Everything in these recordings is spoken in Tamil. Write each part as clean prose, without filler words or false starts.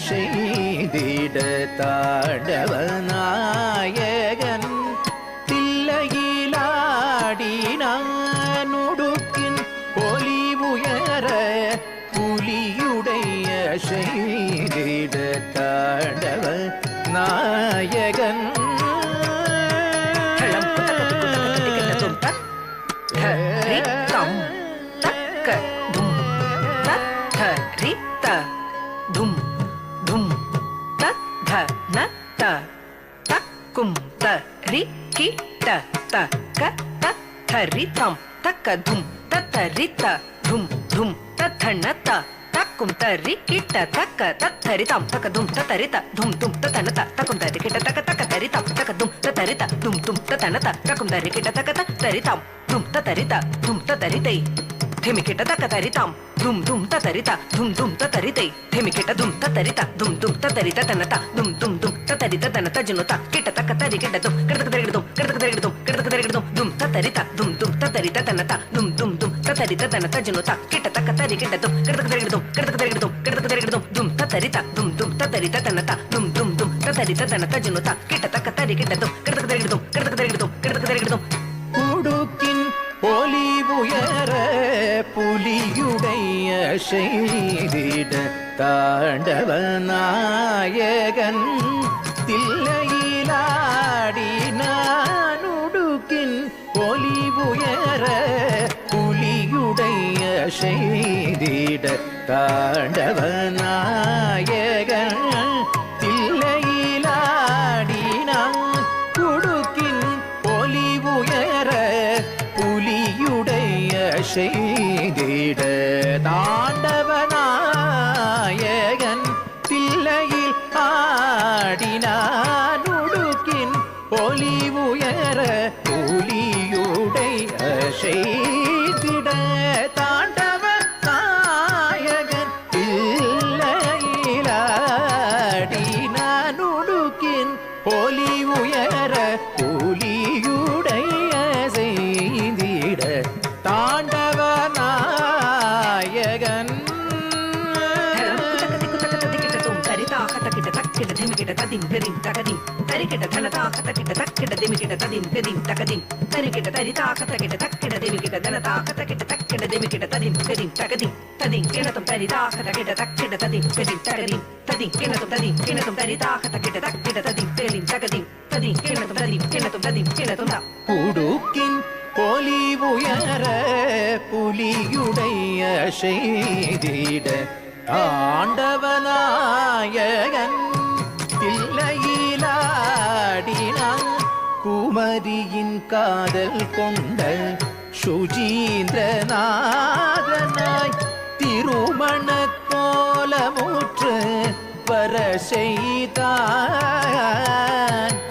செய்திட தாண்டவ நாயகன் தில்லையிலாடினானுடுக்கின் ஒலி உயர புலியுடைய செய்திட தாண்டவ நாயகன் Ritam takadum tatarita dum dum tatanata takum tarikita taka tataritam takadum tatarita dum dum tatanata takum tarikita taka takataritam takadum tatarita dum dum tatanata takum tarikita taka tataritam dum tatarita dum tataritai themikita takataritam dum dum tatarita dum dum tataritai themikita dum tatarita dum dum tatarita tanata dum dum dum tatarita tanata junota kita takatarikita dum kadakadum dum tatarita dum dum tatarita tanata dum dum dum tatarita tanata junota kita takatarikita dum kadakadum dum tatarita dum dum tatarita tanata dum dum dum tatarita tanata junota kita takatarikita dum kadakadum உடுக்கின் ஒலி உயர புலியுடைய செய்திட தாண்டவ நாயகன் தில்லையிலாடினானுடுக்கின் ஒலி உயர புலியுடைய செய்திட தாண்டவ நாயகன் தில்லையிலாடினான் குடுக்கின் ஒலி உயர புலியுடைய செய்திட தாண்டவ நாயகன் தில்லையில் ஆடினானுடுக்கின் ஒலி உயர புலியுடைய செய்திட தாண்டவ நாயகன் தில்லையில் ஆடினானுடுக்கின் ஒலி உயர புலியுடைய செய்திட தாண்டவ நாயகன் உடுக்கின் ஒலி உயர புலியுடைய செய்திட ஆண்டவ நாயகன் தில்லையிலாடினான் குமரியின் காதல் கொண்ட சுஜீந்திரநாதனாய் திருமண கோலமுற்று வர செய்தான்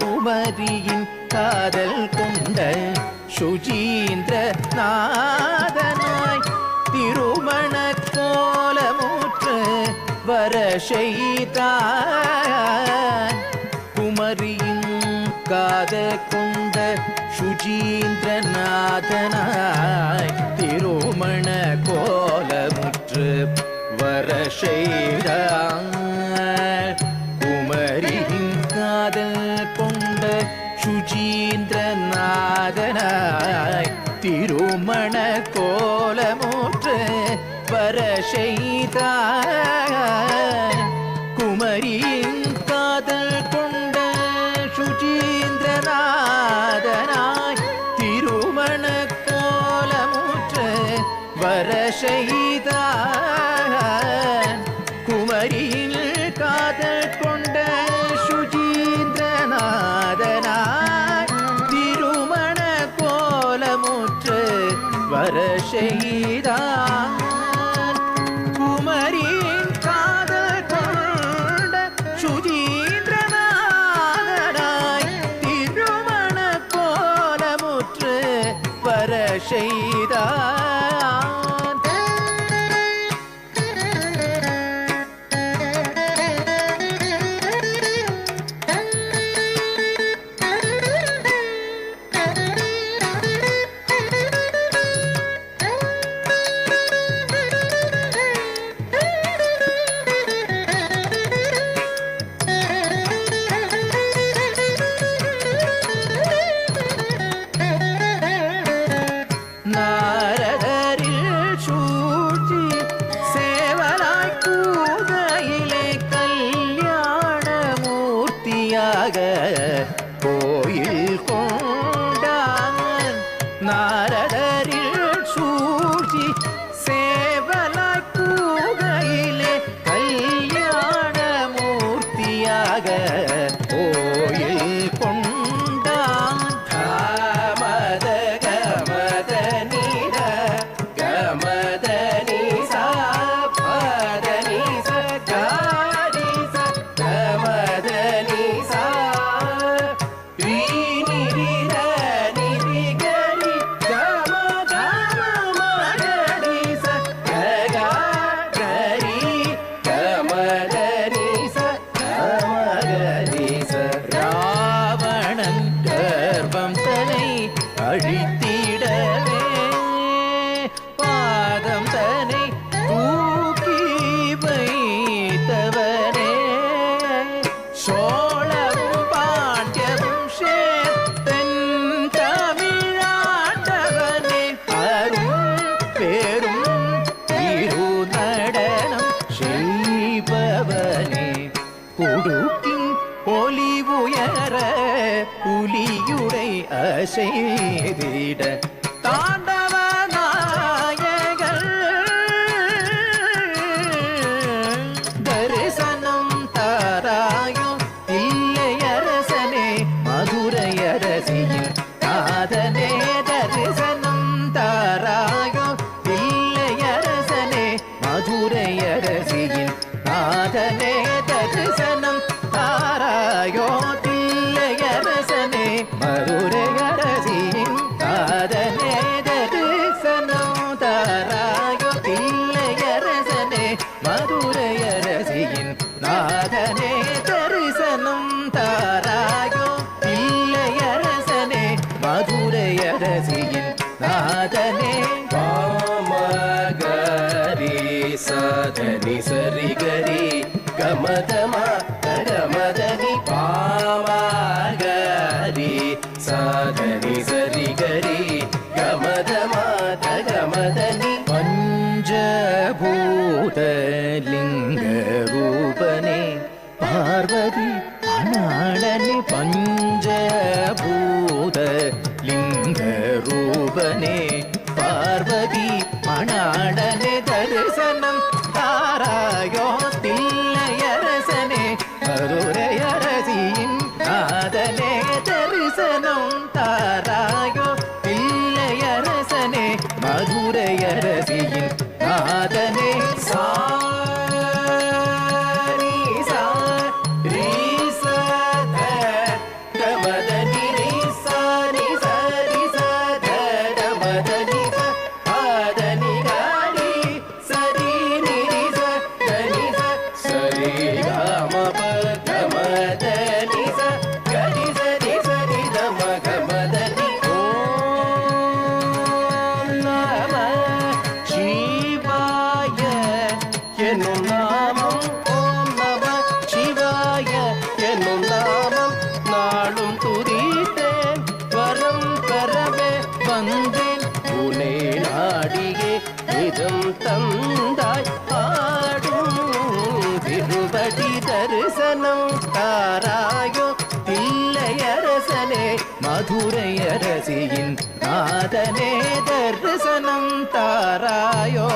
குமரியின் காதல் கொண்ட சுஜீந்திரநாதனாய் திருமண கோலமுற்று வர செய்தான் குமரியின் காத கொண்ட சுஜீந்திரநாதனாய் திருமண கோலமுற்று வர செய்தான் குமரியின் காதல் கொண்ட சுஜீந்திரநாதனாய் திருமண கோலமுற்று வர செய்தான் குமரியின் காதல் கொண்ட சுஜீந்திரநாதனாய் திருமண கோலமுற்று வர செய்தான் குமரியின் காதல் கொண்ட சுஜீந்திரநாதனாய் திருமண கோலமுற்று வர செய்தான் குமரியின் காதல் கொண்ட சுஜீந்திரநாதனாய் திருமண கோலமுற்று வர செய்தான் உயர புலியுடை அசைதிட தாண்டவ நாயகர் தரிசனம் தாராயோ இல்லையரசனே மதுரையரசியின் நாதனே தரிசனம் தாராயோ இல்லையரசனே மதுரையரசியின் நாதனே தரிசனம் தாராயோ தில்லையரசனே மதுரையரசியின் நாதனே தரிசனம் தாராயோ தில்லையரசனே மதுரையரசியின் நாதனே தரிசனம் தாராயோ தில்லையரசனே மதுரையரசியின் நாதனே பாமகரி சதனி சரி கரி கமதமா கமதனி பாமகரி சதனி சரி கரி கமதமா கமதனி பஞ்சபூதலிங்க ரூபனே பார்வதி அநாளனே பஞ்சபூதலிங்க ரூபனே பார்வதி மணாளனே தரிசனம் தாராயோ தில்லையரசனே மதுரையரசியின் நாதனே தரிசனம் தாராயோ தில்லையரசனே மதுரையரசியின் நாதனே சாரி சாரி சத கமதனி ரி சாரி சரி சத கமதனி ஆதனி காரி சரி நிரி சதனி சரி காம கமதனி கரி சரி சரி தம கமதனி ஓம் நம சிவாய என்னும் நாமம் ஓம் நம சிவாய என்னும் நாமம் நாளும் துதித்தேன் வரம் பெறவே வந்தேன் உனை நாடியே இதம் தந்தாய் ஆடும் திருவடி தரிசனம் தாராயோ தில்லையரசனே மதுரையரசியின் நாதனே தரிசனம் தாராயோ